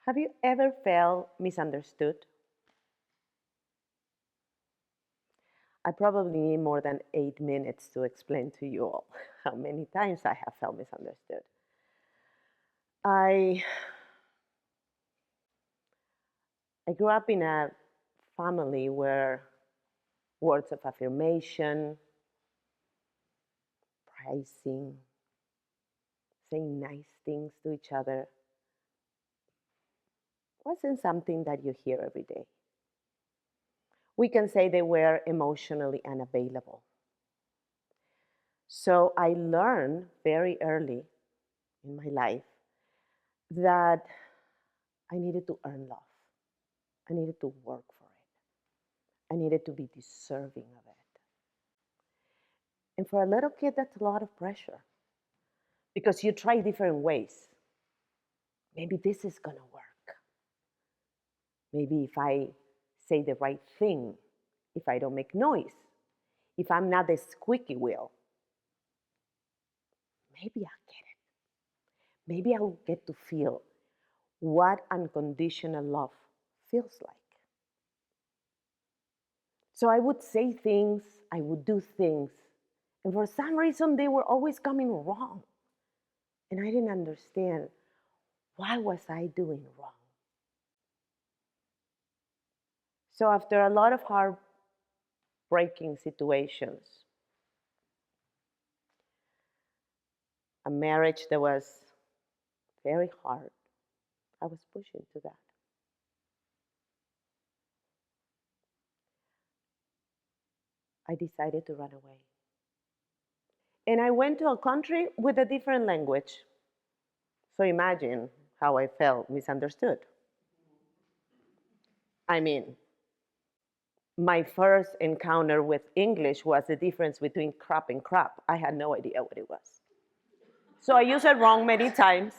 Have you ever felt misunderstood? I probably need more than 8 minutes to explain to you all how many times I have felt misunderstood. I, I grew up in a family where words of affirmation, praising, saying nice things to each other wasn't something that you hear every day. We can say they were emotionally unavailable. So I learned very early in my life that I needed to earn love. I needed to work for it. I needed to be deserving of it. And for a little kid, that's a lot of pressure because you try different ways. Maybe this is going to work. Maybe if I say the right thing, if I don't make noise, if I'm not the squeaky wheel, maybe I'll get it. Maybe I'll get to feel what unconditional love feels like. So I would say things, I would do things, and for some reason they were always coming wrong. And I didn't understand, why was I doing wrong? So after a lot of heartbreaking situations, a marriage that was very hard, I was pushed into that. I decided to run away. And I went to a country with a different language. So imagine how I felt misunderstood. I mean, my first encounter with English was the difference between crap and crap. I had no idea what it was. So I used it wrong many times.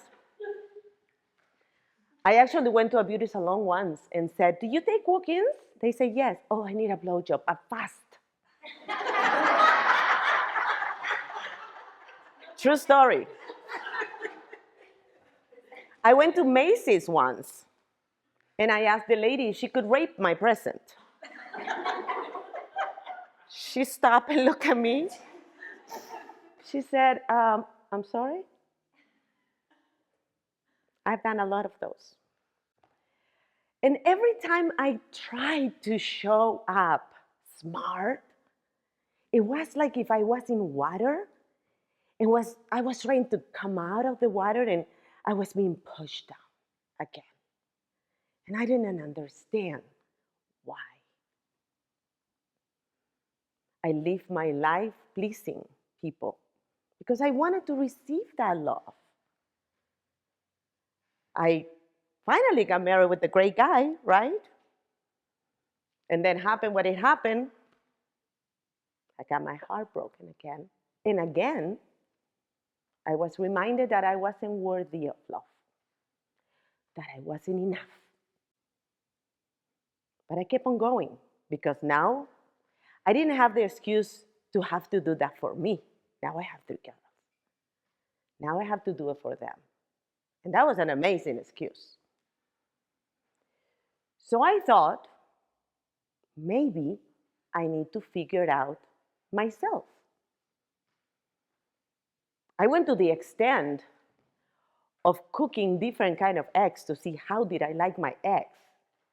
I actually went to a beauty salon once and said, "Do you take walk-ins?" They say, "Yes." "Oh, I need a blowjob, fast." True story. I went to Macy's once and I asked the lady if she could rate my present. She stopped and looked at me. She said, "I'm sorry." I've done a lot of those. And every time I tried to show up smart, it was like if I was in water and I was trying to come out of the water and I was being pushed down again. And I didn't understand why. I lived my life pleasing people because I wanted to receive that love. I finally got married with a great guy, right? And then happened what it happened. I got my heart broken again. And again, I was reminded that I wasn't worthy of love, that I wasn't enough. But I kept on going because now I didn't have the excuse to have to do that for me. Now I have 3 girls. Now I have to do it for them. And that was an amazing excuse. So I thought, maybe I need to figure it out myself. I went to the extent of cooking different kind of eggs to see how did I like my eggs,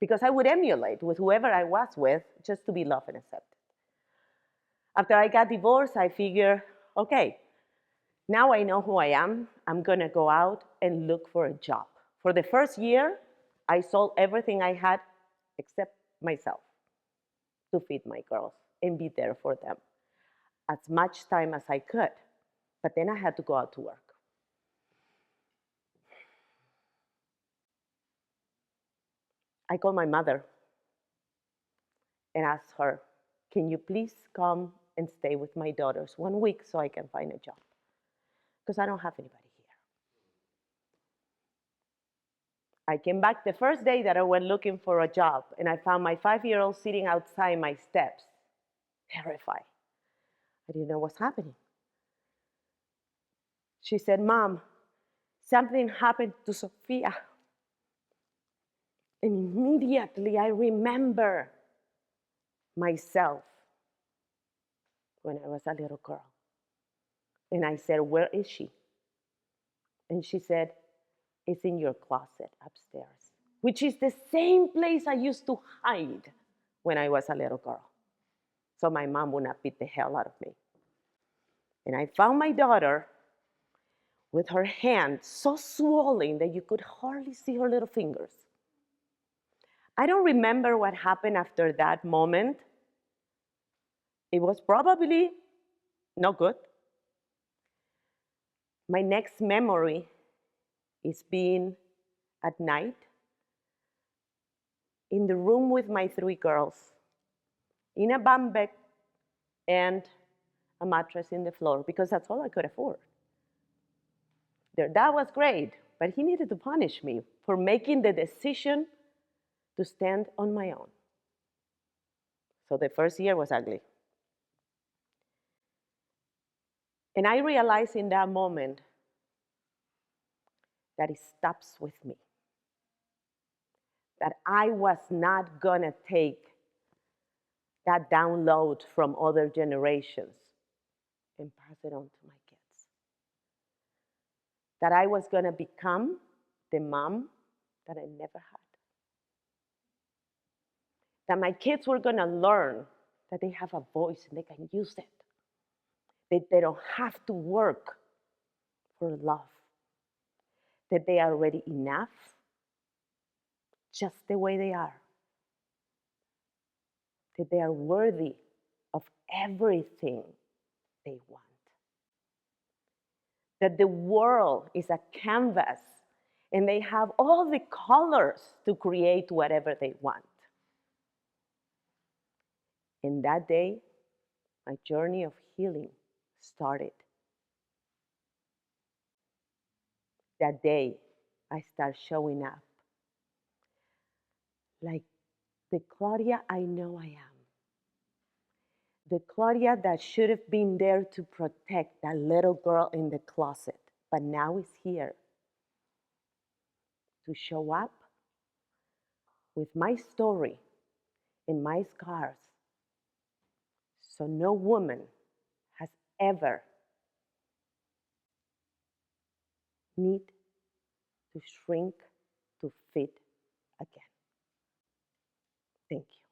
because I would emulate with whoever I was with just to be loved and accepted. After I got divorced, I figured, okay, now I know who I am. I'm going to go out and look for a job. For the first year, I sold everything I had except myself to feed my girls and be there for them as much time as I could. But then I had to go out to work. I called my mother and asked her, "Can you please come and stay with my daughters 1 week so I can find a job? Because I don't have anybody here." I came back the first day that I went looking for a job, and I found my 5-year-old sitting outside my steps, terrified. I didn't know what's happening. She said, "Mom, something happened to Sophia." And immediately I remember myself when I was a little girl. And I said, "Where is she?" And she said, "It's in your closet upstairs," which is the same place I used to hide when I was a little girl. So my mom would not beat the hell out of me. And I found my daughter with her hand so swollen that you could hardly see her little fingers. I don't remember what happened after that moment. It was probably not good. My next memory is being at night in the room with my three girls, in a bunk bed and a mattress in the floor, because that's all I could afford. Their dad was great, but he needed to punish me for making the decision to stand on my own. So the first year was ugly. And I realized in that moment that it stops with me, that I was not gonna take that download from other generations and pass it on to my kids. That I was gonna become the mom that I never had. That my kids were gonna learn that they have a voice and they can use it. That they don't have to work for love. That they are already enough just the way they are. That they are worthy of everything they want. That the world is a canvas and they have all the colors to create whatever they want. And that day, my journey of healing started. That day, I start showing up like the Claudia I know I am. The Claudia that should have been there to protect that little girl in the closet, but now is here to show up with my story and my scars, so no woman has ever need to shrink to fit again. Thank you.